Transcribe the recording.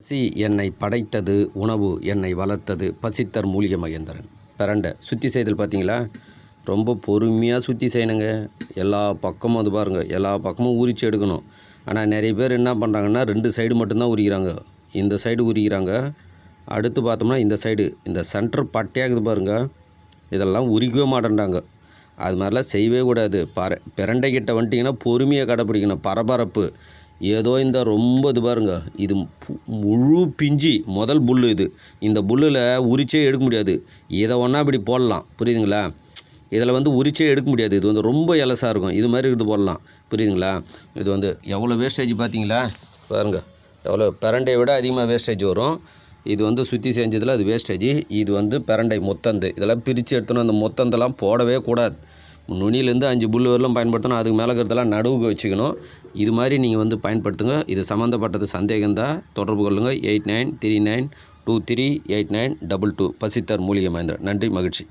பசி என்னை படைத்தது, உணவு என்னை வளர்த்தது. பசித்தர் மூலிகை மகேந்திரன். பிரண்டை சுற்றி செய்தல் பார்த்தீங்களா, ரொம்ப பொறுமையாக சுற்றி செய்யணுங்க. எல்லா பக்கமும் அது பாருங்கள், எல்லா பக்கமும் உரித்து எடுக்கணும். ஆனால் நிறைய பேர் என்ன பண்ணுறாங்கன்னா 2 சைடு மட்டும்தான் உரிக்கிறாங்க. இந்த சைடு உரிக்கிறாங்க, அடுத்து பார்த்தோம்னா இந்த சைடு, இந்த சென்டர் பட்டையாகுது பாருங்கள், இதெல்லாம் உரிக்கவே மாட்டேன்றாங்க. அது மாதிரிலாம் செய்யவே கூடாது. பிரண்டைக்கிட்ட வந்துட்டிங்கன்னா பொறுமையாக கடைப்பிடிக்கணும். பரபரப்பு ஏதோ இந்த ரொம்ப இது பாருங்க, இது முழு பிஞ்சி முதல் புல். இந்த புல்லில் உரிச்சே எடுக்க முடியாது. இதை ஒன்றா இப்படி போடலாம், புரியுதுங்களா? இதில் வந்து உரிச்சே எடுக்க முடியாது. இது வந்து ரொம்ப எலசாக இருக்கும். இது மாதிரி இது போடலாம், புரியுதுங்களா? இது வந்து எவ்வளோ வேஸ்டேஜ் பார்த்தீங்களா பாருங்கள், எவ்வளோ பிரண்டையை விட அதிகமாக வேஸ்டேஜ் வரும். இது வந்து சுற்றி செஞ்சதில் அது வேஸ்டேஜ். இது வந்து பிரண்டை மொத்தந்து இதெல்லாம் பிரித்து எடுத்தோன்னா அந்த மொத்தந்தெல்லாம் போடவே கூடாது. நுனியிலேருந்து 5 புல் வரலும் பயன்படுத்தணும். அதுக்கு மேலே இருக்கிறதெல்லாம் நடுவுக்கு வச்சுக்கணும். இது மாதிரி நீங்கள் வந்து பயன்படுத்துங்க. இது சம்மந்தப்பட்டது சந்தேகம்தான் தொடர்பு கொள்ளுங்கள். 8939238922. பசித்தர் மூலிகை மகேந்திரன். நன்றி, மகிழ்ச்சி.